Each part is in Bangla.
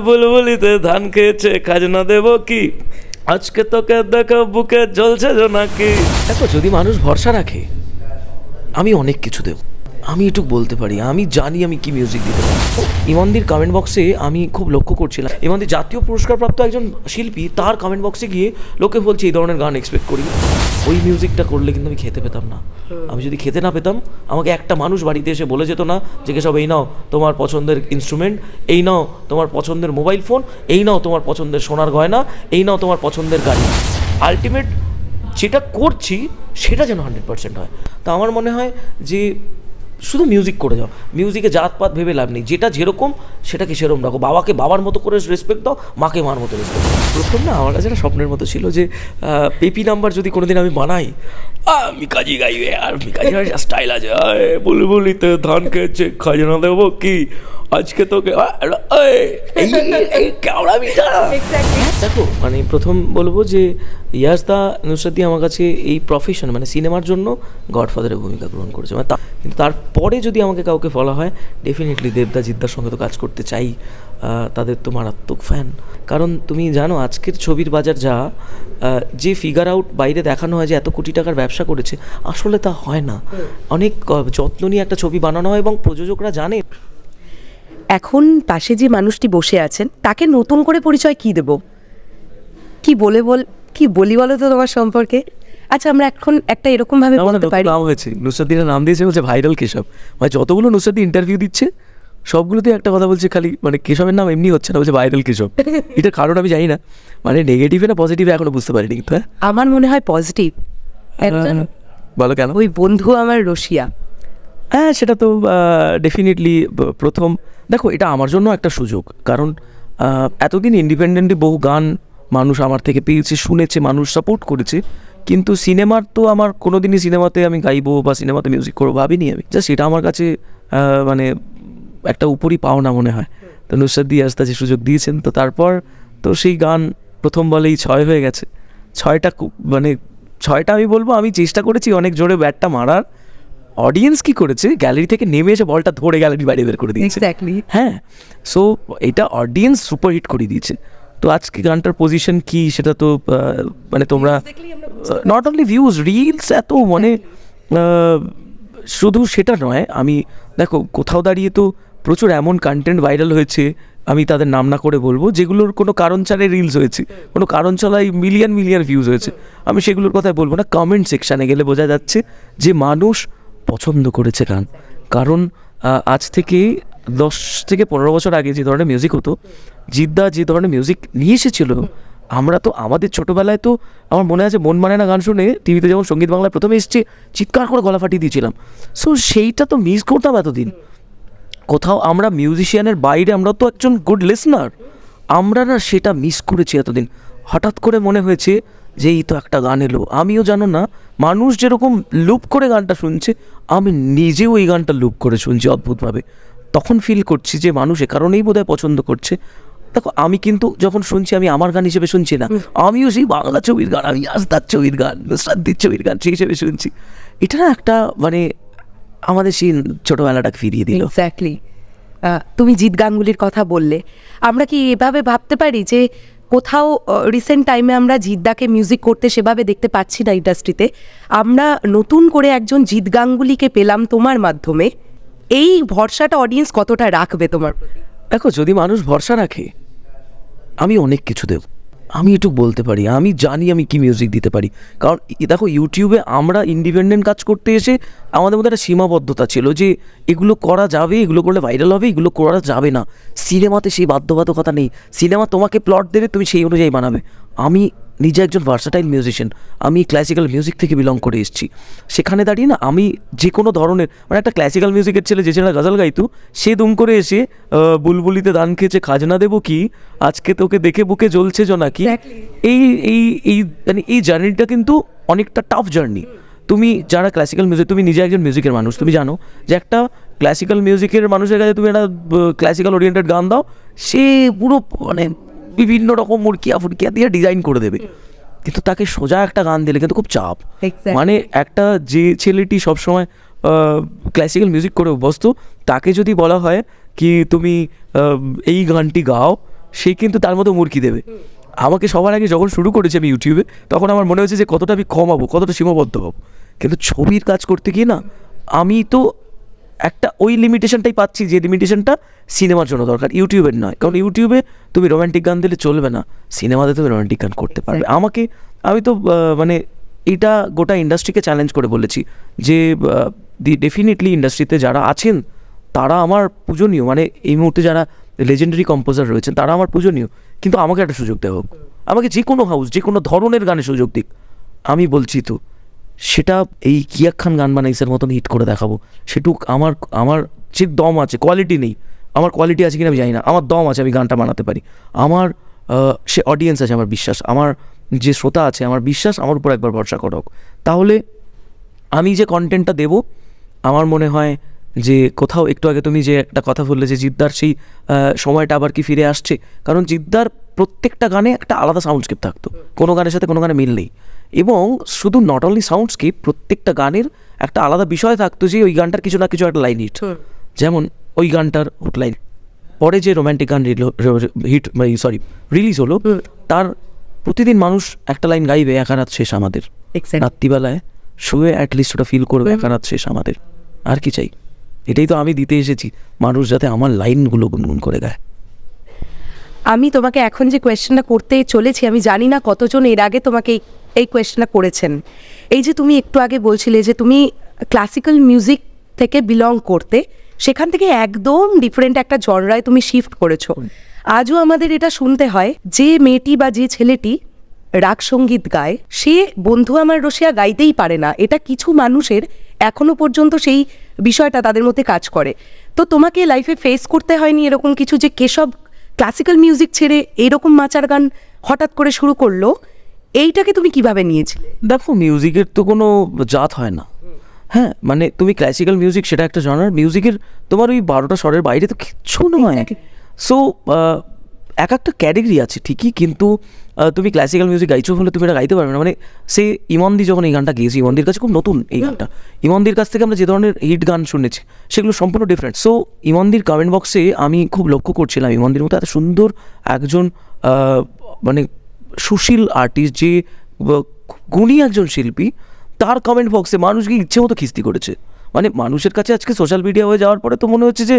বুলবুলিতে ধান খেয়েছে খাজনা দেব কি, আজকে তোকে দেখা বুকে জ্বলছে জোনাকি। দেখো, যদি মানুষ ভরসা রাখে আমি অনেক কিছু দেব। আমি এটুকু বলতে পারি, আমি জানি আমি কি মিউজিক দিতে পারি। ইমনদির কমেন্ট বক্সে আমি খুব লক্ষ্য করছিলাম, ইমনদি জাতীয় পুরস্কারপ্রাপ্ত একজন শিল্পী, তার কমেন্ট বক্সে গিয়ে লোকে বলছে এই ধরনের গান এক্সপেক্ট করি। ওই মিউজিকটা করলে কিন্তু আমি খেতে পেতাম না। আমি যদি খেতে না পেতাম, আমাকে একটা মানুষ বাড়িতে এসে বলে যেত না যে সব এই নাও তোমার পছন্দের ইনস্ট্রুমেন্ট, এই নাও তোমার পছন্দের মোবাইল ফোন, এই নাও তোমার পছন্দের সোনার গয়না, এই নাও তোমার পছন্দের গাড়ি। আলটিমেট যেটা করছি সেটা যেন 100% হয়। তা আমার মনে হয় যে শুধু মিউজিক করে যাও, মিউজিকে জাতপাত ভেবে লাভ নেই, যেটা যেরকম সেটাকে সেরকম রাখো। বাবাকে বাবার মতো করে রেসপেক্ট দাও, মাকে মার মতো রেসপেক্ট দাও। প্রথম না আমার কাছে একটা স্বপ্নের মতো ছিল যে পেপি নাম্বার যদি কোনোদিন আমি বানাই, মিকাজি গাইবে, আর মিকাজি স্টাইল আছে, বুলবুলিতে ধান খেয়েছে খাজনা দেবো কি, আজকে তোকে দেখো। মানে প্রথম বলবো যে ইয়াসদা নুসরাত আমার কাছে এই প্রফেশন মানে সিনেমার জন্য গডফাদারের ভূমিকা গ্রহণ করেছে। মানে কিন্তু তারপরে যদি আমাকে কাউকে বলা হয়, ডেফিনেটলি দেবদা জিদ্দার সঙ্গে তো কাজ করতে চাই। তাদের তো মারাত্মক ফ্যান। কারণ তুমি জানো আজকের ছবির বাজার যা, যে ফিগার আউট বাইরে দেখানো হয় যে এত কোটি টাকার ব্যবসা করেছে, আসলে তা হয় না। অনেক যত্ন নিয়ে একটা ছবি বানানো হয় এবং প্রযোজকরা জানে। এখন পাশে যে মানুষটি বসে আছেন তাকে নতুন করে পরিচয় কি দেব, কি বলি বলো তো তোমার সম্পর্কে? আচ্ছা, আমরা এখন একটা এরকম ভাবে বলতে পারি, নাম হয়েছে নুসরাতিরা, নাম দিয়েছে বলছে ভাইরাল কেশব। মানে যতগুলো নুসরাতি ইন্টারভিউ দিচ্ছে সবগুলোতে একটা কথা বলছে খালি, মানে কেশবের নাম এমনি হচ্ছে না, বলছে ভাইরাল কেশব। এটার কারণ আমি জানি না, মানে নেগেটিভে না পজিটিভে এখনো বুঝতে পারিনি। কিন্তু আমার মনে হয় পজিটিভ। বলো কেন? ওই বন্ধু আমার রশিয়া। হ্যাঁ, সেটা তো ডেফিনেটলি প্রথম। দেখো, এটা আমার জন্য একটা সুযোগ, কারণ এতদিন ইন্ডিপেন্ডেন্টলি বহু গান মানুষ আমার থেকে পেয়েছে, শুনেছে, মানুষ সাপোর্ট করেছে, কিন্তু সিনেমার তো আমার কোনোদিনই সিনেমাতে আমি গাইবো বা সিনেমাতে মিউজিক করবো ভাবিনি আমি। জাস্ট এটা আমার কাছে মানে একটা উপরই পাওনা মনে হয়। তো নুসরাত দি আসতে যে সুযোগ দিয়েছেন, তো তারপর তো সেই গান প্রথম বলেই 6 হয়ে গেছে। 6টা আমি বলবো আমি চেষ্টা করেছি অনেক জোরে ব্যাটটা মারার। অডিয়েন্স কি করেছে, গ্যালারি থেকে নেমে এসে বলটা ধরে গ্যালারি বাইরে বের করে দিয়েছে। হ্যাঁ, সো এটা অডিয়েন্স সুপারহিট করে দিয়েছে। তো আজকে গানটার পজিশন কি সেটা তো মানে তোমরা নট অনলি ভিউজ, রিলস এত মানে শুধু সেটা নয়। আমি দেখো কোথাও দাঁড়িয়ে তো প্রচুর এমন কন্টেন্ট ভাইরাল হয়েছে, আমি তাদের নাম না করে বলবো, যেগুলোর কোনো কারণ ছাড়াই রিলস হয়েছে, কোনো কারণ ছাড়াই মিলিয়ন ভিউজ হয়েছে। আমি সেগুলোর কথাই বলবো না। কমেন্ট সেকশানে গেলে বোঝা যাচ্ছে যে মানুষ পছন্দ করেছে গান। কারণ আজ থেকে 10 থেকে 15 বছর আগে যে ধরনের মিউজিক হতো, জিদ্দা যে ধরনের মিউজিক নিয়ে এসেছিল, আমরা তো আমাদের ছোটোবেলায় তো আমার মনে আছে মন মানে না গান শুনে টিভিতে যখন সঙ্গীত বাংলায় প্রথমে এসছে, চিৎকার করে গলা ফাটিয়ে দিয়েছিলাম। সো সেইটা তো মিস করতাম এতদিন। কোথাও আমরা মিউজিশিয়ানের বাইরে আমরা তো একজন গুড লিসনার, আমরা না সেটা মিস করেছি এতদিন। হঠাৎ করে মনে হয়েছে যে এই তো একটা গান এলো, আমিও জানো না মানুষ যেরকম লুপ করে গানটা শুনছে, আমি নিজেও এই গানটা লুপ করে শুনছি অদ্ভুতভাবে। তখন ফিল করছি যে মানুষ এ কারণেই বোধহয় পছন্দ করছে। দেখো, আমি কিন্তু যখন শুনছি আমি আমার গান হিসেবে শুনছি না, আমিও সেই বাংলা ছবির গান, আমি ইয়াসদার ছবির গান, নুসরাতের ছবির গান সেই হিসেবে শুনছি। এটা না একটা মানে আমাদের সেই ছোটোবেলাটাকে ফিরিয়ে দিল। এক্স্যাক্টলি। তুমি জিৎ গাঙ্গুলির কথা বললে, আমরা কি এভাবে ভাবতে পারি যে কোথাও রিসেন্ট টাইমে আমরা জিদ্দাকে মিউজিক করতে সেভাবে দেখতে পাচ্ছি না ইন্ডাস্ট্রিতে, আমরা নতুন করে একজন জিৎ গাঙ্গুলিকে পেলাম তোমার মাধ্যমে, এই ভরসাটা অডিয়েন্স কতটা রাখবে তোমার প্রতি? দেখো, যদি মানুষ ভরসা রাখে আমি অনেক কিছু দেব। আমি এটুকু বলতে পারি, আমি জানি আমি কি মিউজিক দিতে পারি। কারণ দেখো, ইউটিউবে আমরা ইন্ডিপেন্ডেন্ট কাজ করতে এসে আমাদের মধ্যে একটা সীমাবদ্ধতা ছিল যে এগুলো করা যাবে, এগুলো করলে ভাইরাল হবে, এগুলো করা যাবে না। সিনেমাতে সেই বাধ্যবাধকতা নেই, সিনেমা তোমাকে প্লট দেবে, তুমি সেই অনুযায়ী বানাবে। আমি নিজে একজন ভার্সাটাইল মিউজিশিয়ান, আমি ক্লাসিক্যাল মিউজিক থেকে বিলং করে এসেছি। সেখানে দাঁড়িয়ে না আমি যে কোনো ধরনের, মানে একটা ক্লাসিক্যাল মিউজিকের ছেলে যে ছেলেটা গজল গাইতো, সে দুম করে এসে বুলবুলিতে ধান খেয়েছে খাজনা দেবো কি, আজকে তোকে দেখে বুকে জ্বলছে জোনাকি, এই এই এই মানে এই জার্নিটা কিন্তু অনেকটা টাফ জার্নি। তুমি যারা ক্লাসিক্যাল মিউজিক, তুমি নিজে একজন মিউজিকের মানুষ, তুমি জানো যে একটা ক্লাসিক্যাল মিউজিকের মানুষের কাছে তুমি একটা ক্লাসিক্যাল ওরিয়েন্টেড গান দাও, সে পুরো মানে বিভিন্ন রকম মুরকিয়া ফুরকিয়া দিয়ে ডিজাইন করে দেবে। কিন্তু তাকে সোজা একটা গান দিলে কিন্তু খুব চাপ। মানে একটা যে ছেলেটি সবসময় ক্লাসিক্যাল মিউজিক করে অভ্যস্ত, তাকে যদি বলা হয় কি তুমি এই গানটি গাও, সে কিন্তু তার মতো মুরকি দেবে। আমাকে সবার আগে যখন শুরু করেছি আমি ইউটিউবে, তখন আমার মনে হয়েছে যে কতটা আমি কমাবো, কতটা সীমাবদ্ধ হবো। কিন্তু ছবির কাজ করতে গিয়ে না, আমি তো একটা ওই লিমিটেশনটাই পাচ্ছি যে লিমিটেশনটা সিনেমার জন্য দরকার, ইউটিউবের নয়। কারণ ইউটিউবে তুমি রোম্যান্টিক গান দিলে চলবে না, সিনেমাতে তুমি রোম্যান্টিক গান করতে পারবে। আমি তো মানে এটা গোটা ইন্ডাস্ট্রিকে চ্যালেঞ্জ করে বলেছি যে ডেফিনেটলি ইন্ডাস্ট্রিতে যারা আছেন তারা আমার পূজনীয়, মানে এই মুহূর্তে যারা লেজেন্ডারি কম্পোজার রয়েছেন তারা আমার পূজনীয়, কিন্তু আমাকে একটা সুযোগ দেওয়া হোক। আমাকে যে কোনো হাউস যে কোনো ধরনের গানে সুযোগ দিক, আমি বলছি তো সেটা এই কিয়াক খান গান বানাইসের মতন হিট করে দেখাবো। সেটুক আমার যে দম আছে, কোয়ালিটি নেই, আমার কোয়ালিটি আছে কিনা আমি জানি না, আমার দম আছে, আমি গানটা বানাতে পারি। আমার সে অডিয়েন্স আছে, আমার বিশ্বাস, আমার যে শ্রোতা আছে, আমার বিশ্বাস, আমার উপর একবার ভরসা করা হোক। তাহলে আমি যে কন্টেন্টটা দেবো, আমার মনে হয় যে কোথাও একটু আগে তুমি যে একটা কথা বললে যে জিদ্দার সেই সময়টা আবার কি ফিরে আসছে, কারণ জিদ্দার প্রত্যেকটা গানে একটা আলাদা সাউন্ডস্কেপ থাকতো, কোনো গানের সাথে কোনো গানে মিল নেই। এবং শুধু নট অনলি সাউন্ডস্কেপ, প্রত্যেকটা গানের একটা আলাদা বিষয় থাকতো যে ওই গানটার কিছু না কিছু একটা লাইন হিট। যেমন ওই গানটার হুট লাইন, পরে যে রোম্যান্টিক গান রিলিজ হলো, তার প্রতিদিন মানুষ একটা লাইন গাইবে, একা রাত শেষ আমাদের, রাত্রিবেলায় শুয়ে অ্যাটলিস্ট ওটা ফিল করবে, একা রাত শেষ আমাদের। আর কি চাই? এটাই তো আমি দিতে এসেছি, মানুষ যাতে আমার লাইনগুলো গুনগুন করে গায়। আমি তোমাকে এখন যে কোয়েশ্চেনটা করতে চলেছি, আমি জানি না কতজন এর আগে তোমাকে এই কোয়েশ্চেনটা করেছেন। এই যে তুমি একটু আগে বলছিলে যে তুমি ক্লাসিক্যাল মিউজিক থেকে বিলং করতে, সেখান থেকে একদম ডিফারেন্ট একটা জনরায় তুমি শিফট করেছো। আজও আমাদের এটা শুনতে হয় যে মেয়েটি বা যে ছেলেটি রাগ সঙ্গীত গায়, সে বন্ধু আমার রসিয়া গাইতেই পারে না। এটা কিছু মানুষের এখনো পর্যন্ত সেই বিষয়টা তাদের মধ্যে কাজ করে। তো তোমাকে লাইফে ফেস করতে হয়নি এরকম কিছু যে কেশব ক্লাসিক্যাল মিউজিক ছেড়ে এইরকম মাচার গান হঠাৎ করে শুরু করলো? এইটাকে তুমি কিভাবে নিয়েছিলে? দেখো, মিউজিকের তো কোনো জাত হয় না। হ্যাঁ, মানে তুমি ক্লাসিক্যাল মিউজিক সেটা একটা জনার, মিউজিকের তোমার ওই 12টা স্বরের বাইরে তো কিচ্ছু নয়। সো এক একটা ক্যাটেগরি আছে ঠিকই, কিন্তু তুমি ক্লাসিক্যাল মিউজিক গাইছো বলে তুমি এটা গাইতে পারবে না। মানে সে ইমনদি যখন এই গানটা গেয়েছি, ইমনদির কাছে খুব নতুন এই গানটা, ইমনদির কাছ থেকে আমরা যে ধরনের হিট গান শুনেছি সেগুলো সম্পূর্ণ ডিফারেন্ট। সো ইমনদির কমেন্ট বক্সে আমি খুব লক্ষ্য করছিলাম, ইমনদির মতো এত সুন্দর একজন মানে সুশীল আর্টিস্ট, যে গুণী একজন শিল্পী, তার কমেন্ট বক্সে মানুষ গিয়ে ইচ্ছে মতো খিস্তি করেছে। মানে মানুষের কাছে আজকে সোশ্যাল মিডিয়া হয়ে যাওয়ার পরে তো মনে হচ্ছে যে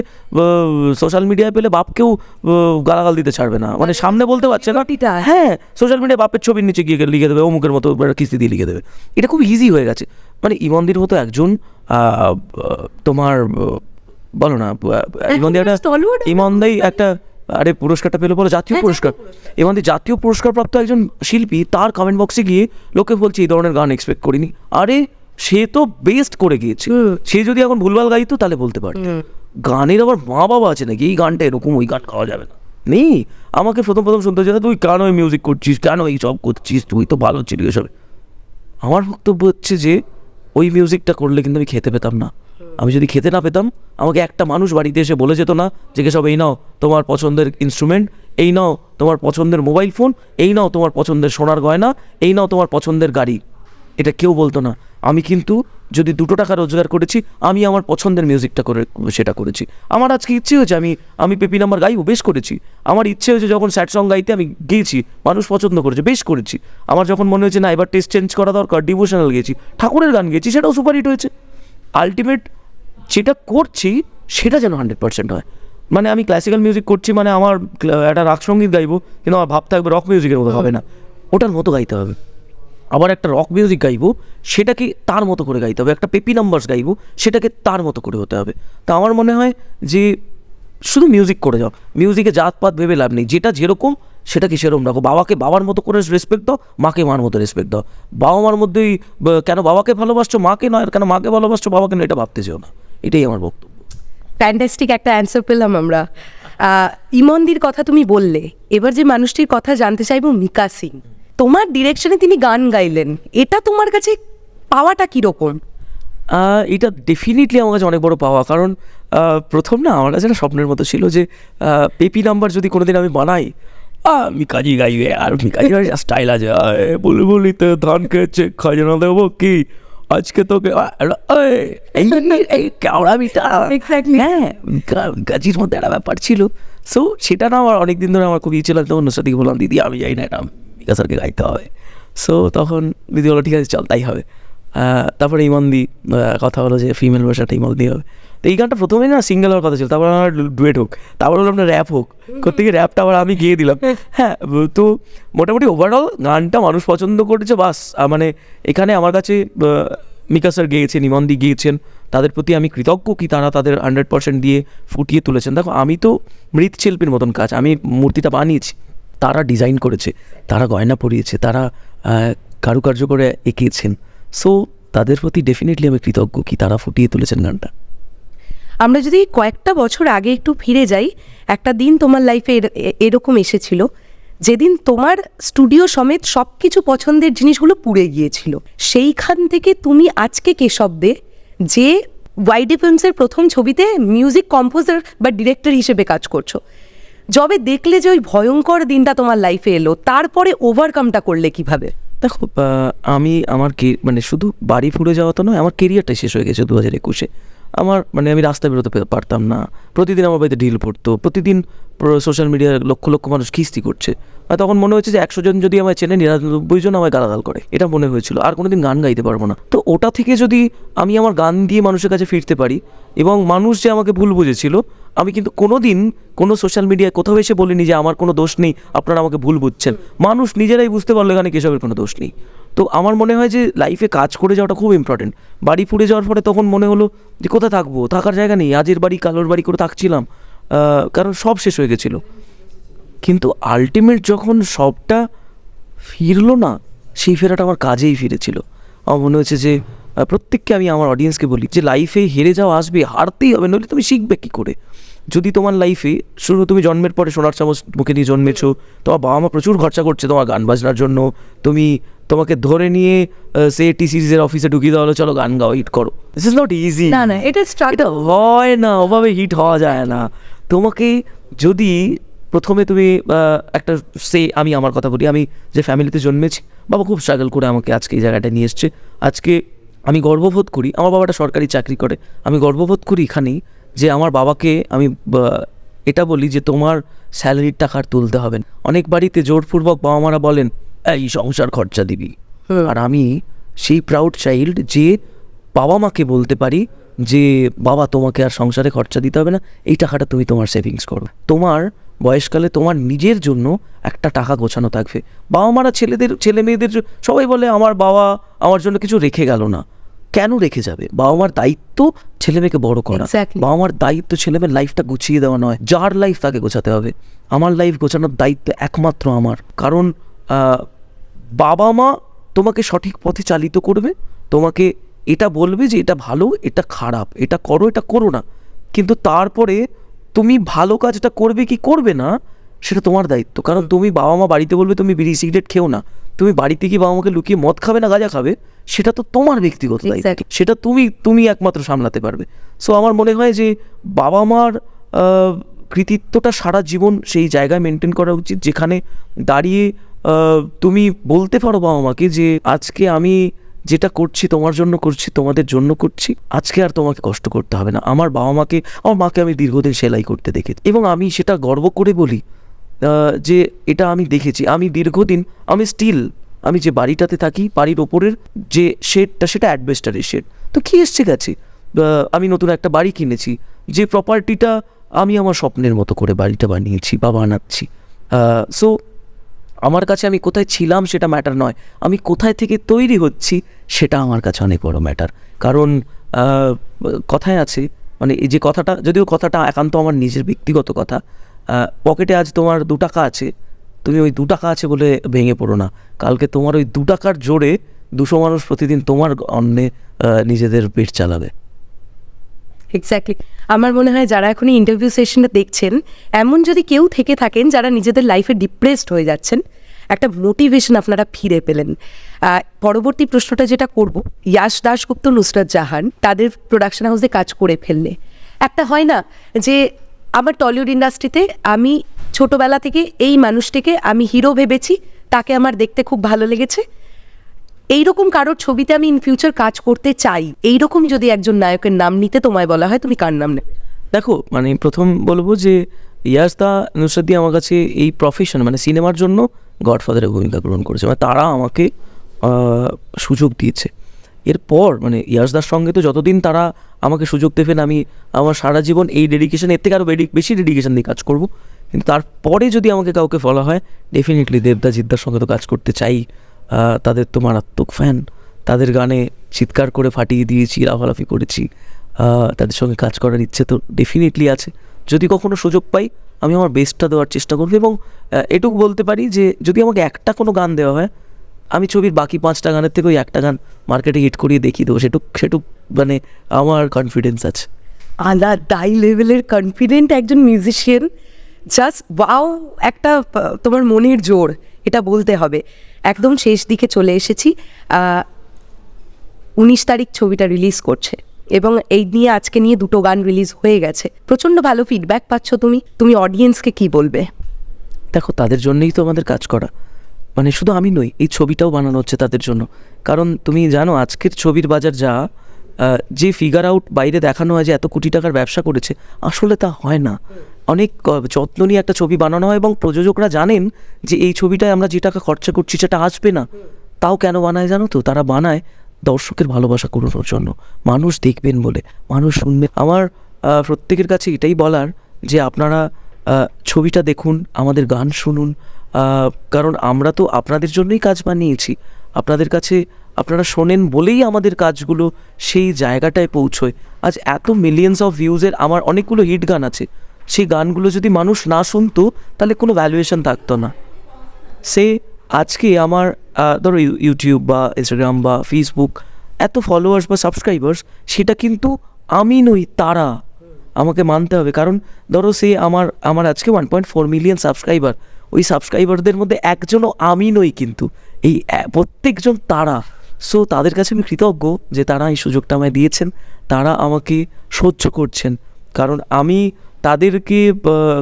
সোশ্যাল মিডিয়ায় পেলে বাপকেও গালাগাল দিতে ছাড়বে না, মানে সামনে বলতে পারছে না। হ্যাঁ, সোশ্যাল মিডিয়ায় বাপের ছবির নিচে গিয়ে লিখে দেবে, অমুকের মতো কিস্তি দিয়ে লিখে দেবে। এটা খুব ইজি হয়ে গেছে। মানে ইমনদির মতো একজন তোমার বলো না, ইমনদাই একটা আরে পুরস্কারটা পেলো বলো, জাতীয় পুরস্কার। ইমনদি জাতীয় পুরস্কার প্রাপ্ত একজন শিল্পী, তার কমেন্ট বক্সে গিয়ে লোকে বলছে এই ধরনের গান এক্সপেক্ট করিনি। আরে সে তো বেস্ট করে গিয়েছে, সে যদি এখন ভুলভাল গাইতো তাহলে বলতে পারত। গানের আবার মা বাবা আছে নাকি এই গানটা এরকম, ওই গান খাওয়া যাবে না, নেই। আমাকে প্রথম শুনতে হচ্ছে তুই কেন ওই মিউজিক করছিস, কেন এই সব করছিস, তুই তো ভালো ছিলি এসবে। আমার বক্তব্য হচ্ছে যে ওই মিউজিকটা করলে কিন্তু আমি খেতে পেতাম না। আমি যদি খেতে না পেতাম, আমাকে একটা মানুষ বাড়িতে এসে বলে যেত না যে সব এই নাও তোমার পছন্দের ইনস্ট্রুমেন্ট, এই নাও তোমার পছন্দের মোবাইল ফোন, এই নাও তোমার পছন্দের সোনার গয়না, এই নাও তোমার পছন্দের গাড়ি। এটা কেউ বলতো না। আমি কিন্তু যদি 2 টাকা রোজগার করেছি, আমি আমার পছন্দের মিউজিকটা করে সেটা করেছি। আমার আজকে ইচ্ছে হয়েছে আমি পেপি নাম্বার গাইবো, বেশ করেছি। আমার ইচ্ছে হয়েছে যখন স্যাড সং গাইতে আমি গিয়েছি, মানুষ পছন্দ করেছে, বেশ করেছি। আমার যখন মনে হয়েছে না এবার টেস্ট চেঞ্জ করা দরকার, ডিভোশনাল গেছি, ঠাকুরের গান গেছি, সেটাও সুপারহিট হয়েছে। আলটিমেট যেটা করছি সেটা যেন 100% হয়। মানে আমি ক্লাসিক্যাল মিউজিক করছি, মানে আমার একটা রাগ সঙ্গীত গাইবো, কিন্তু আমার ভাবতে হবে রক মিউজিকের মতো হবে না, ওটার মতো গাইতে হবে। আবার একটা রক মিউজিক গাইবো, সেটাকে তার মতো করে গাইতে হবে। একটা পেপি নাম্বারস গাইবো, সেটাকে তার মতো করে হতে হবে। তা আমার মনে হয় যে শুধু মিউজিক করে যাও, মিউজিকে জাতপাত ভেবে লাভ নেই। যেটা যেরকম সেটাকে সেরকম রাখো। বাবাকে বাবার মতো করে রেসপেক্ট দাও, মাকে মার মতো রেসপেক্ট দাও। বাবা মার মধ্যেই কেন বাবাকে ভালোবাসছো মাকে নয়, আর কেন মাকে ভালোবাসছো বাবাকে নয়, এটা ভাবতে চেও না। এটাই আমার বক্তব্য। ফ্যান্টাস্টিক একটা অ্যান্সার পেলাম আমরা। ইমনদির কথা তুমি বললে, এবার যে মানুষটির কথা জানতে চাইবো, মিকা সিং। তোমার ডিরেকশনে তিনি গান গাইলেন, এটা তোমার কাছে পাওয়াটা কীরকম? এটা ডেফিনেটলি আমার কাছে অনেক বড় পাওয়া। কারণ প্রথম না আমার কাছে একটা স্বপ্নের মতো ছিল যে পেপি নাম্বার যদি কোনোদিন আমি বানাই, মিকাজি গাইবে, আর মিকাজি স্টাইল আছে, বলি বলিতে ধান খেয়েছে খাজনা দেবো কি, আজকে তোকে এই কেওড়ামিটা Exactly. হ্যাঁ গাজির মধ্যে একটা ব্যাপার ছিল। সো সেটা না আমার অনেকদিন ধরে আমার খুব ইয়ে ছিল, তখন নুসরাতকে বললাম দিদি আমি যাই না, এটা মিকা স্যারকে গাইতে হবে। সো তখন দিদি বলো ঠিক আছে চল তাই হবে। তারপরে ইমনদি কথা হলো যে ফিমেল ভার্সানটা ইমনদি হবে। তো এই গানটা প্রথমে না সিঙ্গেল হওয়ার কথা ছিল, তারপর আমার ডুয়েট হোক, তারপর বললাম না র্যাপ হোক, করতে গিয়ে র্যাপটা আবার আমি গিয়ে দিলাম। হ্যাঁ তো মোটামুটি ওভারঅল গানটা মানুষ পছন্দ করেছে বাস। মানে এখানে আমার কাছে মিকা স্যার গেয়েছেন, ইমনদি গিয়েছেন, তাদের প্রতি আমি কৃতজ্ঞ কি তারা তাদের 100% দিয়ে ফুটিয়ে তুলেছেন। দেখো আমি তো মৃৎশিল্পীর মতন কাজ, আমি মূর্তিটা বানিয়েছি, তারা ডিজাইন করেছে, তারা গয়না পরিয়েছে, তারা কারুকার্য করে এঁকেছেন। সো তাদের প্রতি ডেফিনেটলি আমি কৃতজ্ঞ কি তারা ফুটিয়ে তুলেছেন গানটা। আমরা যদি কয়েকটা বছর আগে একটু ফিরে যাই, একটা দিন তোমার লাইফে এরকম এসেছিল যেদিন তোমার স্টুডিও সমেত সব কিছু পছন্দের জিনিসগুলো পুড়ে গিয়েছিল। সেইখান থেকে তুমি আজকে কেশব দে, যে ওয়াইডি ফিল্মসের প্রথম ছবিতে মিউজিক কম্পোজার বা ডিরেক্টর হিসেবে কাজ করছো, যবে দেখলে যে ওই ভয়ঙ্কর দিনটা তোমার লাইফে এলো, তারপরে ওভারকামটা করলে কিভাবে? দেখো আমি আমার মানে শুধু বাড়ি ফুরে যাওয়া তো নয়, আমার কেরিয়ারটাই শেষ হয়ে গেছে 2021-এ। আমার মানে আমি রাস্তায় বেরোতে পারতাম না, প্রতিদিন আমার বাড়িতে ঢিল পড়তো, প্রতিদিন সোশ্যাল মিডিয়ায় লক্ষ লক্ষ মানুষ কিস্তি করছে। আর তখন মনে হয়েছে যে 100 জন যদি আমায় চেনে 99 জন আমায় গালাগাল করে, এটা মনে হয়েছিল আর কোনোদিন গান গাইতে পারবো না। তো ওটা থেকে যদি আমি আমার গান দিয়ে মানুষের কাছে ফিরতে পারি, এবং মানুষ যে আমাকে ভুল বুঝেছিল, আমি কিন্তু কোনো দিন কোনো সোশ্যাল মিডিয়ায় কোথাও এসে বলিনি যে আমার কোনো দোষ নেই, আপনারা আমাকে ভুল বুঝছেন। মানুষ নিজেরাই বুঝতে পারলো এখানে কেশবের কোনো দোষ নেই। তো আমার মনে হয় যে লাইফে কাজ করে যাওয়াটা খুব ইম্পর্টেন্ট। বাড়ি ফুরে যাওয়ার পরে তখন মনে হলো যে কোথায় থাকবো, থাকার জায়গা নেই, আজের বাড়ি কালোর বাড়ি করে থাকছিলাম, কারণ সব শেষ হয়ে গেছিলো। কিন্তু আলটিমেট যখন সবটা ফিরলো না, সেই ফেরাটা আমার কাজেই ফিরেছিল। আমার মনে হয়েছে যে প্রত্যেককে আমি আমার অডিয়েন্সকে বলি যে লাইফে হেরে যাওয়া আসবে, হারতেই হবে, নইলে তুমি শিখবে কী করে। যদি তোমার লাইফে শুরু তুমি জন্মের পরে সোনার চামচ মুখে নিয়ে জন্মেছো, তোমার বাবা মা প্রচুর খরচা করছে তোমার গান বাজনার জন্য, তোমাকে ধরে নিয়ে সে টি সিরিজের অফিসে ঢুকিয়ে দেওয়া হলো চলো গান গাও, হিট করো। This is not easy. না না, এটা এটা হয় না, ওভাবে হিট হওয়া যায় না। তোমাকে যদি প্রথমে তুমি একটা আমি আমার কথা বলি, আমি যে ফ্যামিলিতে জন্মেছি, বাবা খুব স্ট্রাগল করে আমাকে আজকে এই জায়গাটা নিয়ে এসছে। আজকে আমি গর্ববোধ করি, আমার বাবাটা সরকারি চাকরি করে, আমি গর্ববোধ করি এখানেই যে আমার বাবাকে আমি এটা বলি যে তোমার স্যালারির টাকা আর তুলতে হবে না। অনেক বাড়িতে জোরপূর্বক বাবা মারা বলেন এই সংসার খরচা দিবি, আর আমি সেই প্রাউড চাইল্ড যে বাবা মাকে বলতে পারি যে বাবা তোমাকে আর সংসারে খরচা দিতে হবে না, এই টাকাটা তুমি তোমার সেভিংস করো, তোমার বয়সকালে তোমার নিজের জন্য একটা টাকা গোছানো থাকবে। বাবা মারা ছেলে মেয়েদের সবাই বলে আমার বাবা আমার জন্য কিছু রেখে গেল না, কেন রেখে যাবে? বাবা মার দায়িত্ব ছেলে মেয়েকে বড় করা, বাবা মার দায়িত্ব ছেলে মেয়ের লাইফটা গুছিয়ে দেওয়া নয়, যার লাইফ তাকে গোছাতে হবে। আমার লাইফ গোছানোর দায়িত্ব একমাত্র আমার, কারণ বাবা মা তোমাকে সঠিক পথে চালিত করবে, তোমাকে এটা বলবে যে এটা ভালো এটা খারাপ, এটা করো এটা করো না, কিন্তু তারপরে তুমি ভালো কাজটা করবে কি করবে না সেটা তোমার দায়িত্ব। কারণ তুমি বাবা মা বাড়িতে বলবে তুমি বিড়ি সিগারেট খেও না, তুমি বাড়িতে কি বাবা মাকে লুকিয়ে মদ খাবে না গাঁজা খাবে, সেটা তো তোমার ব্যক্তিগত দায়িত্ব, সেটা তুমি একমাত্র সামলাতে পারবে। সো আমার মনে হয় যে বাবা মার কৃতিত্বটা সারা জীবন সেই জায়গায় মেনটেন করা উচিত যেখানে দাঁড়িয়ে তুমি বলতে পারো বাবা মাকে যে আজকে আমি যেটা করছি তোমার জন্য করছি, তোমাদের জন্য করছি, আজকে আর তোমাকে কষ্ট করতে হবে না। আমার মাকে আমি দীর্ঘদিন সেলাই করতে দেখেছি, এবং আমি সেটা গর্ব করে বলি যে এটা আমি দেখেছি। আমি দীর্ঘদিন আমি যে বাড়িটাতে থাকি, বাড়ির ওপরের যে শেডটা সেটা অ্যাডবেস্টারের শেড, তো কি এসছে গেছে, আমি নতুন একটা বাড়ি কিনেছি, যে প্রপার্টিটা আমি আমার স্বপ্নের মতো করে বাড়িটা বানিয়েছি বা বানাচ্ছি। সো আমার কাছে আমি কোথায় ছিলাম সেটা ম্যাটার নয়, আমি কোথায় থেকে তৈরি হচ্ছি সেটা আমার কাছে অনেক বড় ম্যাটার। কারণ কথায় আছে, মানে এই যে কথাটা, যদিও কথাটা একান্ত আমার নিজের ব্যক্তিগত কথা, পকেটে আজ তোমার 2 টাকা আছে, তুমি ওই 2 টাকা আছে বলে ভেঙে পড়ো না, কালকে তোমার ওই 2 টাকার জোরে 200 মানুষ প্রতিদিন তোমার অন্নে নিজেদের পেট চালাবে। এক্স্যাক্টলি। আমার মনে হয় যারা এখন ইন্টারভিউ সেশনটা দেখছেন, এমন যদি কেউ থেকে থাকেন যারা নিজেদের লাইফে ডিপ্রেসড হয়ে যাচ্ছেন, একটা মোটিভেশন আপনারা ফিরে পেলেন। পরবর্তী প্রশ্নটা যেটা করব, ইয়াশ দাশগুপ্ত, নুসরাত জাহান তাদের প্রোডাকশন হাউসে কাজ করে ফেললে একটা হয় না যে আমার টলিউড ইন্ডাস্ট্রিতে আমি ছোটবেলা থেকে এই মানুষটিকে আমি হিরো ভেবেছি, তাকে আমার দেখতে খুব ভালো লেগেছে, এইরকম কারোর ছবিতে আমি ইন ফিউচার কাজ করতে চাই, এইরকম যদি একজন নায়কের নাম নিতে তোমায় বলা হয়, তুমি কার নাম নেবে? দেখো মানে প্রথম বলবো যে ইয়াসদা নুসরাতদি আমার কাছে এই প্রফেশন মানে সিনেমার জন্য গডফাদারের ভূমিকা গ্রহণ করেছে, মানে তারা আমাকে সুযোগ দিয়েছে। এরপর মানে ইয়াসদার সঙ্গে তো যতদিন তারা আমাকে সুযোগ দেবেন আমি আমার সারা জীবন এই ডেডিকেশন, এর থেকে আরও বেশি ডেডিকেশন দিয়ে কাজ করব। কিন্তু তারপরে যদি আমাকে কাউকে বলা হয়, ডেফিনেটলি দেবদা জিদ্দার সঙ্গে তো কাজ করতে চাই। তাদের তো মারাত্মক ফ্যান, তাদের গানে চিৎকার করে ফাটিয়ে দিয়েছি, লাফালাফি করেছি, তাদের সঙ্গে কাজ করার ইচ্ছে তো ডেফিনেটলি আছে। যদি কখনো সুযোগ পাই আমি আমার বেস্টটা দেওয়ার চেষ্টা করবো, এবং এটুকু বলতে পারি যে যদি আমাকে একটা কোনো গান দেওয়া হয়, আমি ছবির বাকি 5টা গানের থেকে ওই একটা গান মার্কেটে হিট করিয়ে দেখিয়ে দেবো, সেটুক মানে আমার কনফিডেন্স আছে। আলাদাই লেভেলের কনফিডেন্ট একজন মিউজিশিয়ান, জাস্ট ওয়াও, একটা তোমার মনের জোর, এটা বলতে হবে। একদম শেষ দিকে চলে এসেছি। 19 তারিখ ছবিটা রিলিজ করছে এবং এই নিয়ে আজকে নিয়ে 2টো গান রিলিজ হয়ে গেছে, প্রচণ্ড ভালো ফিডব্যাক পাচ্ছ তুমি অডিয়েন্সকে কি বলবে? দেখো তাদের জন্যই তো আমাদের কাজ করা, মানে শুধু আমি নই, এই ছবিটাও বানানো হচ্ছে তাদের জন্য। কারণ তুমি জানো আজকের ছবির বাজার যা, যে ফিগার আউট বাইরে দেখানো হয় যে এত কোটি টাকার ব্যবসা করেছে, আসলে তা হয় না। অনেক যত্ন নিয়ে একটা ছবি বানানো হয় এবং প্রযোজকরা জানেন যে এই ছবিটায় আমরা যে টাকা খরচা করছি সেটা আসবে না। তাও কেন বানায় জানো তো? তারা বানায় দর্শকের ভালোবাসা কুড়োনোর জন্য, মানুষ দেখবেন বলে, মানুষ শুনবেন। আমার প্রত্যেকের কাছে এটাই বলার যে আপনারা ছবিটা দেখুন, আমাদের গান শুনুন, কারণ আমরা তো আপনাদের জন্যই কাজ বানিয়েছি। আপনাদের কাছে আপনারা শোনেন বলেই আমাদের কাজগুলো সেই জায়গাটায় পৌঁছয়। আজ এত মিলিয়ন্স অফ ভিউজের আমার অনেকগুলো হিট গান আছে, সেই গানগুলো যদি মানুষ না শুনতো তাহলে কোনো ভ্যালুয়েশন থাকতো না। সে আজকে আমার ধরো ইউটিউব বা ইনস্টাগ্রাম বা ফেসবুক এত ফলোয়ার্স বা সাবস্ক্রাইবার্স, সেটা কিন্তু আমি নই, তারা। আমাকে মানতে হবে, কারণ ধরো সে আমার আজকে 1.4 মিলিয়ন সাবস্ক্রাইবার, ওই সাবস্ক্রাইবারদের মধ্যে একজনও আমি নই, কিন্তু এই প্রত্যেকজন তারা। সো তাদের কাছে আমি কৃতজ্ঞ যে তারা এই সুযোগটা আমায় দিয়েছেন, তারা আমাকে সহ্য করছেন। কারণ আমি তাদেরকে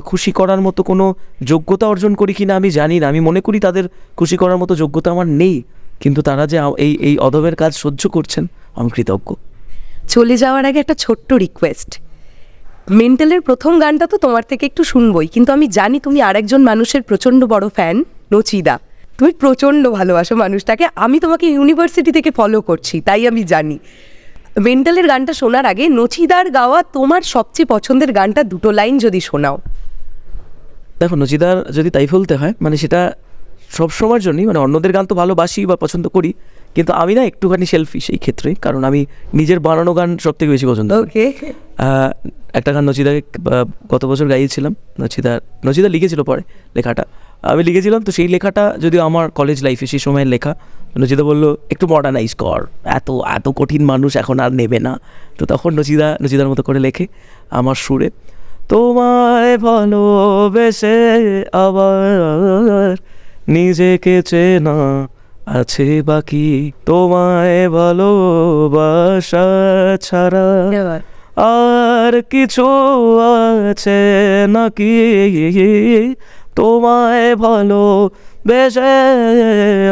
খুশি করার মতো কোনো যোগ্যতা অর্জন করি কিনা আমি জানি না, আমি মনে করি তাদের খুশি করার মতো যোগ্যতা আমার নেই, কিন্তু তারা যে এই অধমের কাজ সহ্য করছেন, আমি কৃতজ্ঞ। চলে যাওয়ার আগে একটা ছোট্ট রিকোয়েস্ট, মেন্টালের প্রথম গানটা তো তোমার থেকে একটু শুনবই, কিন্তু আমি জানি তুমি আরেকজন মানুষের প্রচণ্ড বড় ফ্যান, নচিদা। তুমি প্রচণ্ড ভালোবাসো মানুষটাকে, আমি তোমাকে ইউনিভার্সিটি থেকে ফলো করছি, তাই আমি জানি। মেন্টালের গানটা শোনার আগে নচিদার গাওয়া তোমার সবচেয়ে পছন্দের গানটা 2টো লাইন যদি শোনাও। দেখো নচিদার যদি তাই বলতে হয়, মানে সেটা সব সময়ের জন্যই, মানে অন্যদের গান তো ভালোবাসি বা পছন্দ করি, কিন্তু আমি না একটুখানি সেলফিশ এই ক্ষেত্রে, কারণ আমি নিজের বানানো গান সব থেকে বেশি পছন্দ করি। ওকে, একটা গান নচিদাকে গত বছর গাইয়েছিলাম, নচিদা লিখেছিল, পরে লেখাটা আমি লিখেছিলাম। তো সেই লেখাটা যদি আমার কলেজ লাইফে সেই সময়ের লেখা, নচিদা বললো একটু মডার্নাইজ কর, এত কঠিন মানুষ এখন আর নেবে না। তো তখন নচিদার মতো করে লেখে আমার সুরে, তোমায় ভালোবেসে আবার নিজেকে চেনা আছে বাকি, তোমায় ভালোবাসা ছাড়া আর কিছু আছে নাকি, তোমায় ভালোবেসে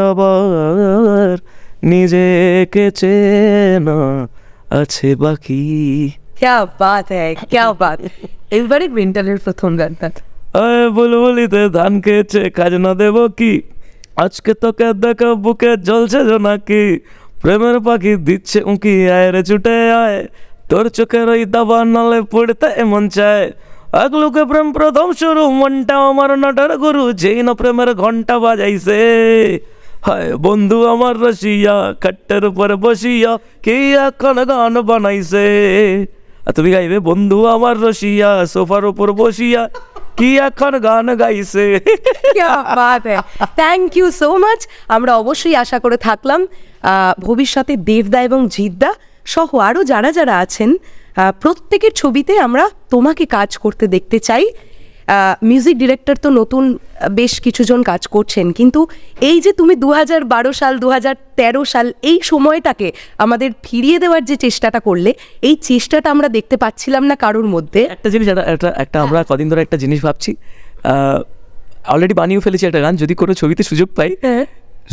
আবার নিজেকে চেনা আছে বাকি। ক্যা বাত হ্যায়, ক্যা বাত। এবারে মেন্টালের প্রথম গানটা। বুলবুলিতে ধান খেয়েছে, কাজ না দেব কি, আজকে তোকে দেখা বুকে জ্বলছে নাকি, প্রেমের পাখি দিচ্ছে উঁকি, আয় রে ছুটে আয়, তোর চোখের ওই দাবা নালে পড়তে এমন চায়, এক লোকে প্রেম প্রথম শুরু, মনটা আমার নাটার গুরু, যেই না প্রেমের ঘন্টা বাজাইছে, হায় বন্ধু আমার রসিয়া, খাট্টের উপরে বসিয়া কি এখন গান বানাইছে। আর তুমি গাইবে, বন্ধু আমার রসিয়া, সোফার উপর বসিয়া কি এখন গান গাইছে। Thank you so much. আমরা অবশ্যই আশা করে থাকলাম ভবিষ্যতে দেবদা এবং জিদ্দা সহ আরও যারা যারা আছেন প্রত্যেকের ছবিতে আমরা তোমাকে কাজ করতে দেখতে চাই। মিউজিক ডিরেক্টর তো নতুন বেশ কিছুজন কাজ করছেন, কিন্তু এই যে তুমি 2012 সাল 2013 সাল এই সময়টাকে আমাদের ফিরিয়ে দেওয়ার যে চেষ্টাটা করলে, এই চেষ্টাটা আমরা দেখতে পাচ্ছিলাম না কারোর মধ্যে। একটা জিনিস একটা আমরা কদিন ধরে একটা জিনিস ভাবছি, অলরেডি বানিয়েও ফেলেছি একটা গান, যদি কোনো ছবিতে সুযোগ পাই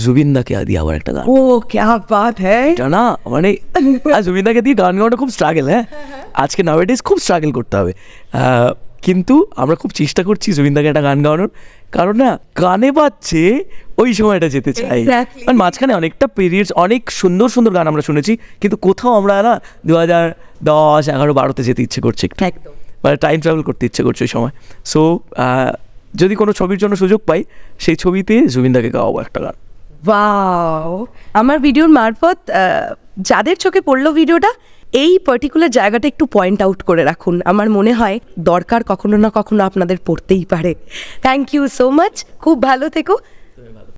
জুবিনদাকে দিয়ে আবার একটা গান, ও ক্যা বাত হ্যায়। এটা না মানে জুবিনদাকে দিয়ে গান গাওয়াটা খুব স্ট্রাগল, হ্যাঁ আজকে নাওয়েডেজ খুব স্ট্রাগল করতে হবে, কিন্তু আমরা খুব চেষ্টা করছি জুবিনদাকে একটা গান গাওয়ানোর, কারণ না গানে বাজছে ওই সময়টা যেতে চাই। Exactly. কারণ মাঝখানে অনেকটা পিরিয়ডস, অনেক সুন্দর সুন্দর গান আমরা শুনেছি, কিন্তু কোথাও আমরা না 2010, 11, 12-তে যেতে ইচ্ছে করছে একটু, একদম। মানে টাইম ট্রাভেল করতে ইচ্ছে করছে ওই সময়। সো যদি কোনো ছবির জন্য সুযোগ পাই, সেই ছবিতে জুবিনদাকে গাওয়াবো একটা গান। ওয়াও, আমার ভিডিওর মারফত যাদের চোখে পড়লো ভিডিওটা, এই পার্টিকুলার জায়গাটা একটু পয়েন্ট আউট করে রাখুন। আমার মনে হয় দরকার কখনো না কখনো আপনাদের পড়তেই পারে। থ্যাংক ইউ সো মাচ, খুব ভালো থেকো।